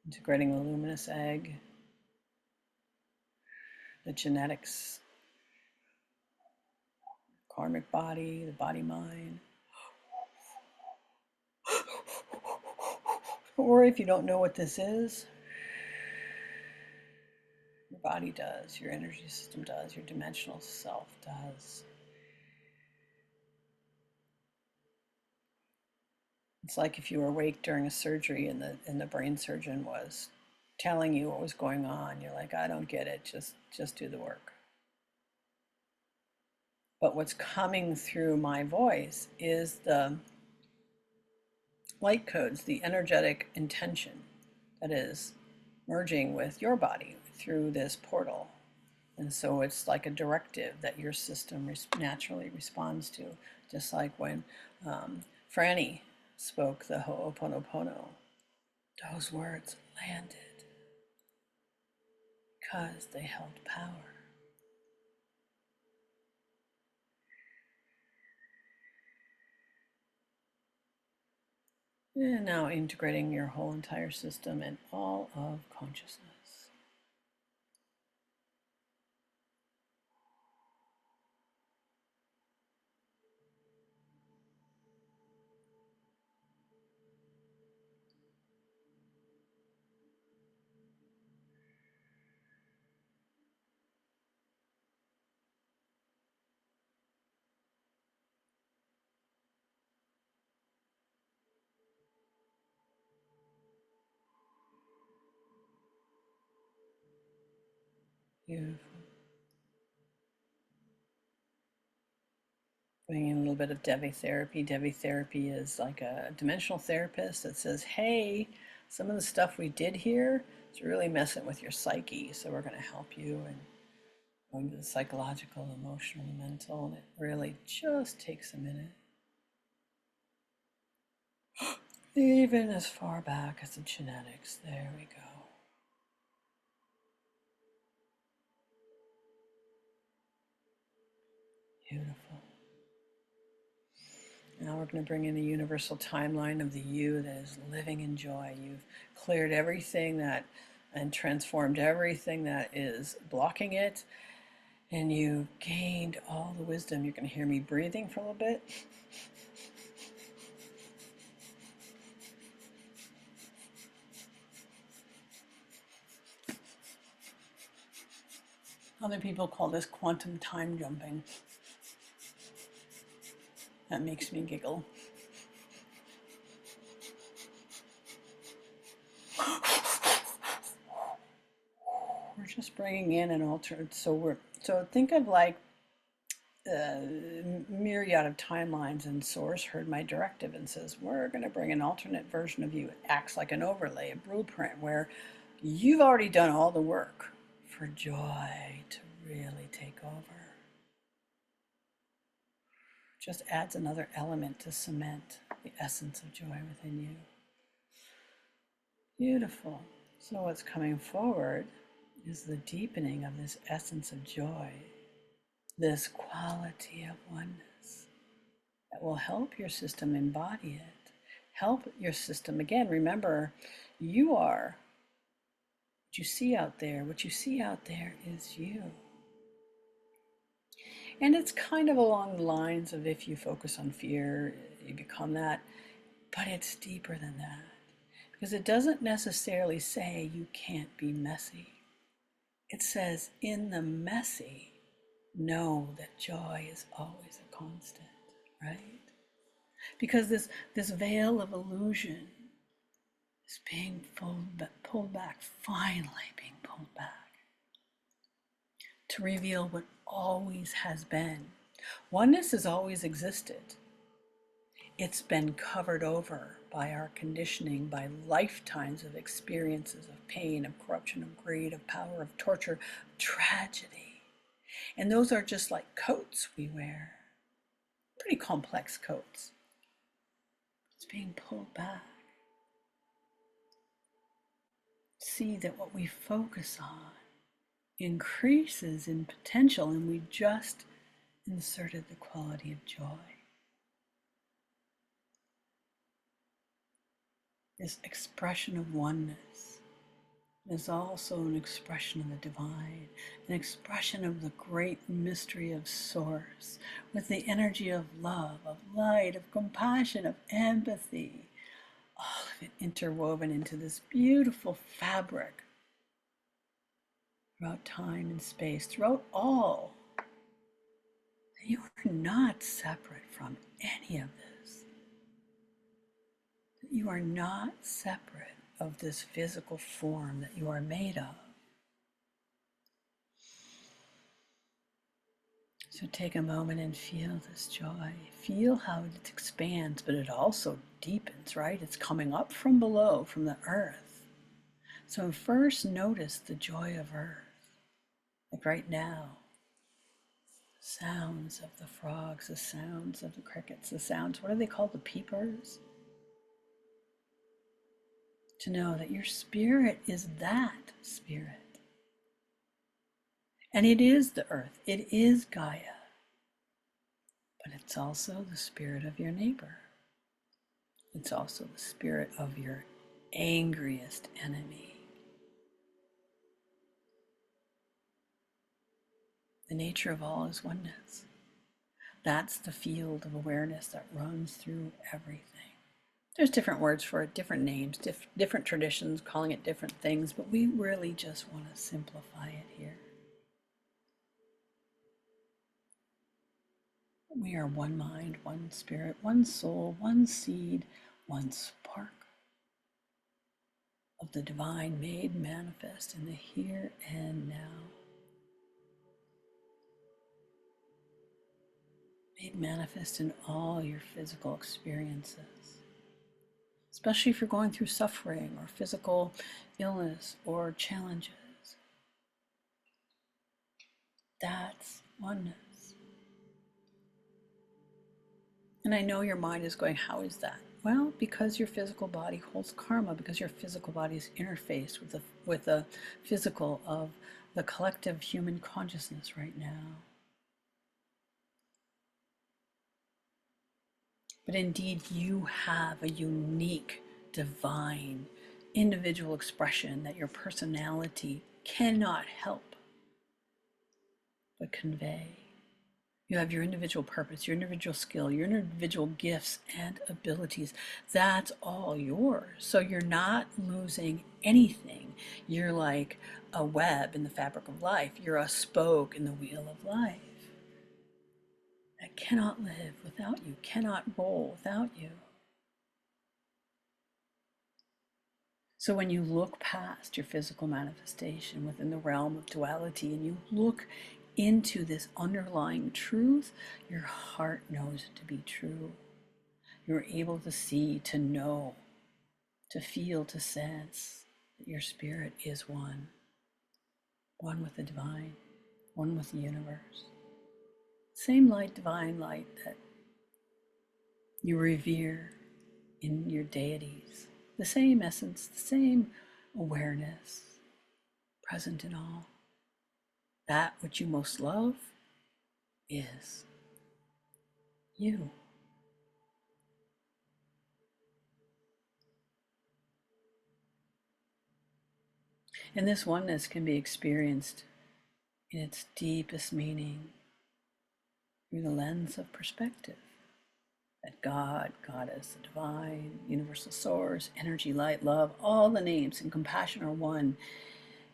Integrating the luminous egg, the genetics, karmic body, the body mind. Don't worry if you don't know what this is. Your body does, your energy system does, your dimensional self does. It's like if you were awake during a surgery and the brain surgeon was telling you what was going on. You're like, I don't get it. Just do the work. But what's coming through my voice is the light codes, the energetic intention that is merging with your body through this portal. And so it's like a directive that your system naturally responds to, just like when Franny spoke the Ho'oponopono. Those words landed because they held power. And now integrating your whole entire system and all of consciousness. Beautiful. Bringing in a little bit of Devi therapy. Devi therapy is like a dimensional therapist that says, hey, some of the stuff we did here is really messing with your psyche. So we're going to help you and go into the psychological, emotional, mental. And it really just takes a minute. Even as far back as the genetics. There we go. Beautiful. Now we're going to bring in the universal timeline of the you that is living in joy. You've cleared everything that and transformed everything that is blocking it. and you gained all the wisdom. You're going to hear me breathing for a little bit. Other people call this quantum time jumping. That makes me giggle. We're just bringing in an alternate. So think of like myriad of timelines, and Source heard my directive and says, we're going to bring an alternate version of you. It acts like an overlay, a blueprint where you've already done all the work for joy to really take over. Just adds another element to cement the essence of joy within you. Beautiful. So what's coming forward is the deepening of this essence of joy, this quality of oneness that will help your system embody it. Help your system, again, remember, you are what you see out there. What you see out there is you. And it's kind of along the lines of if you focus on fear, you become that, but it's deeper than that. Because it doesn't necessarily say you can't be messy. It says in the messy, know that joy is always a constant, right? Because this veil of illusion is being pulled back, finally being pulled back to reveal what always has been. Oneness has always existed. It's been covered over by our conditioning, by lifetimes of experiences of pain, of corruption, of greed, of power, of torture, of tragedy. And those are just like coats we wear, pretty complex coats. It's being pulled back. See that what we focus on increases in potential, and we just inserted the quality of joy. This expression of oneness is also an expression of the divine, an expression of the great mystery of Source, with the energy of love, of light, of compassion, of empathy, all of it interwoven into this beautiful fabric throughout time and space, throughout all. You are not separate from any of this. You are not separate of this physical form that you are made of. So take a moment and feel this joy. Feel how it expands, but it also deepens, right? It's coming up from below, from the earth. So first notice the joy of earth. Like right now, sounds of the frogs, the sounds of the crickets, the sounds, what are they called? The peepers? To know that your spirit is that spirit. And it is the earth, it is Gaia, but it's also the spirit of your neighbor. It's also the spirit of your angriest enemy. The nature of all is oneness. That's the field of awareness that runs through everything. There's different words for it, different names, different traditions calling it different things, but we really just want to simplify it here. We are one mind, one spirit, one soul, one seed, one spark of the divine made manifest in the here and now. Made manifest in all your physical experiences, especially if you're going through suffering or physical illness or challenges. That's oneness. And I know your mind is going, how is that? Well, because your physical body holds karma, because your physical body is interfaced with the physical of the collective human consciousness right now. But indeed, you have a unique, divine, individual expression that your personality cannot help but convey. You have your individual purpose, your individual skill, your individual gifts and abilities. That's all yours. So you're not losing anything. You're like a web in the fabric of life. You're a spoke in the wheel of life that cannot live without you, cannot roll without you. So when you look past your physical manifestation within the realm of duality and you look into this underlying truth, your heart knows it to be true. You're able to see, to know, to feel, to sense that your spirit is one, one with the divine, one with the universe. Same light, divine light that you revere in your deities. The same essence, the same awareness present in all. That which you most love is you. And this oneness can be experienced in its deepest meaning through the lens of perspective. That God, Goddess, the divine, universal source, energy, light, love, all the names and compassion are one,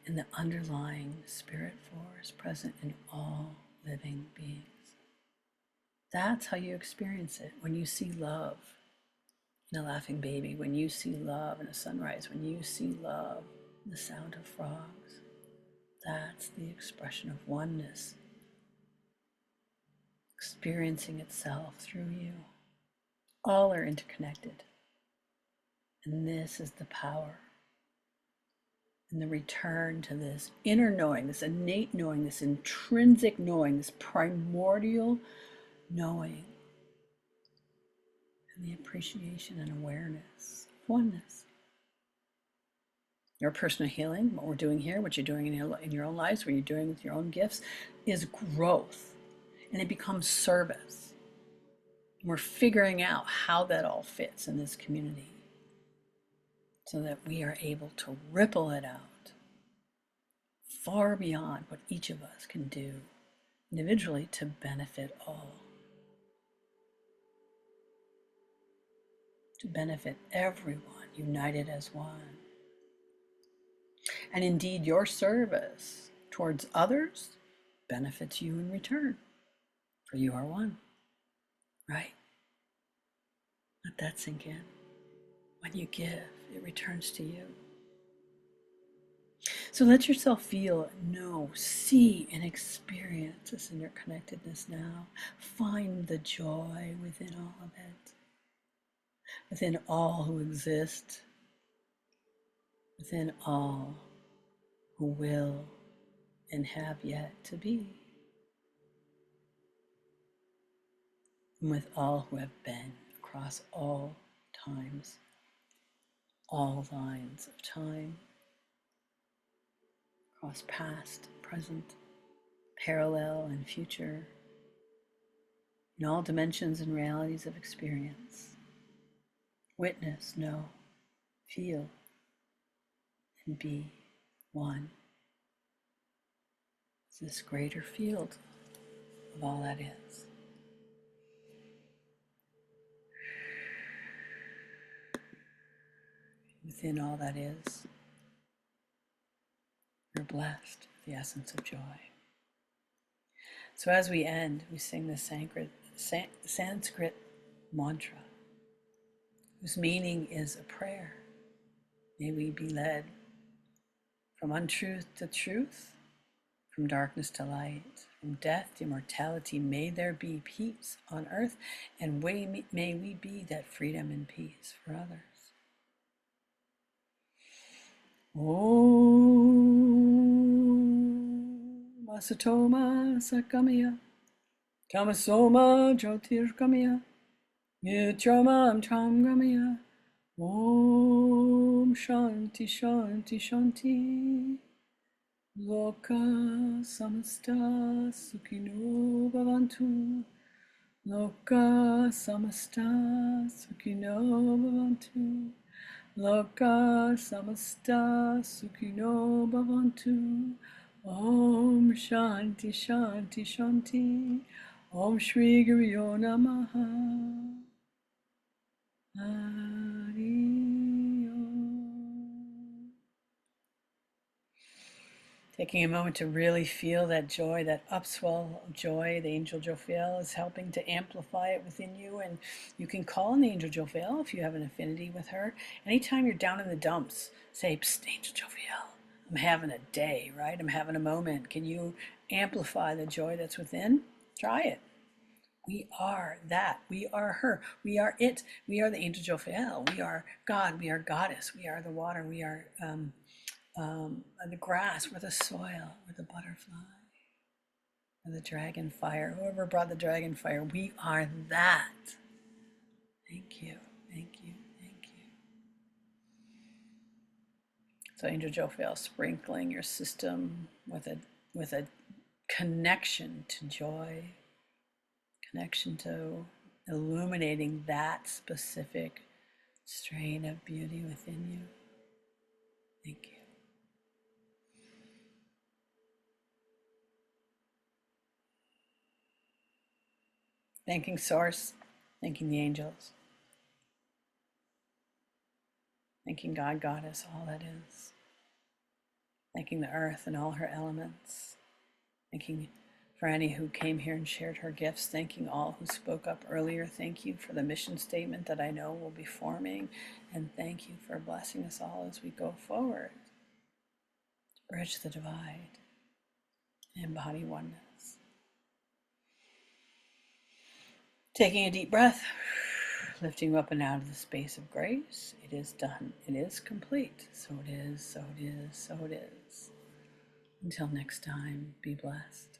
and the underlying spirit force present in all living beings. That's how you experience it. When you see love in a laughing baby, when you see love in a sunrise, when you see love in the sound of frogs, that's the expression of oneness experiencing itself through you. All are interconnected. And this is the power and the return to this inner knowing, this innate knowing, this intrinsic knowing, this primordial knowing, and the appreciation and awareness of oneness. Your personal healing, what we're doing here, what you're doing in your own lives, what you're doing with your own gifts, is growth, and it becomes service. And we're figuring out how that all fits in this community so that we are able to ripple it out far beyond what each of us can do individually to benefit all, to benefit everyone, united as one. And indeed, your service towards others benefits you in return, for you are one, right? Let that sink in. When you give, it returns to you. So let yourself feel, know, see, and experience this interconnectedness now. Find the joy within all of it, within all who exist, within all who will and have yet to be, and with all who have been across all times, all lines of time, across past, present, parallel, and future, in all dimensions and realities of experience. Witness, know, feel, and be one. It's this greater field of all that is. Within all that is, you're blessed with the essence of joy. So as we end, we sing the Sanskrit mantra, whose meaning is a prayer. May we be led from untruth to truth, from darkness to light, from death to immortality. May there be peace on earth, and may we be that freedom and peace for others. Om Asatoma Sakamaya Tamasoma Jyotirgamaya Nitramam Tamgamaya. Om Shanti Shanti Shanti. Loka Samasta Sukhino Bhavantu. Loka Samasta Sukhino Bhavantu. Loka Samasta Sukhino Bhavantu. Om Shanti Shanti Shanti. Om Shri Guryo Namaha. Hari Om. Taking a moment to really feel that joy, that upswell of joy. The angel Jophiel is helping to amplify it within you. And you can call on the angel Jophiel if you have an affinity with her. Anytime you're down in the dumps, say, Psst, angel Jophiel, I'm having a day, right? I'm having a moment. Can you amplify the joy that's within? Try it. We are that. We are her. We are it. We are the angel Jophiel. We are God. We are goddess. We are the water. We are the grass. We're the soil. We're the butterfly. We're the dragon fire. Whoever brought the dragon fire, we are that. Thank you. Thank you. Thank you. So Angel Jophiel, sprinkling your system with a connection to joy, connection to illuminating that specific strain of beauty within you. Thank you. Thanking Source, thanking the angels, thanking God, Goddess, all that is, thanking the earth and all her elements, thanking for Annie who came here and shared her gifts, thanking all who spoke up earlier. Thank you for the mission statement that I know will be forming, and thank you for blessing us all as we go forward to bridge the divide, embody oneness. Taking a deep breath, lifting you up and out of the space of grace. It is done. It is complete. So it is, so it is, so it is. Until next time, be blessed.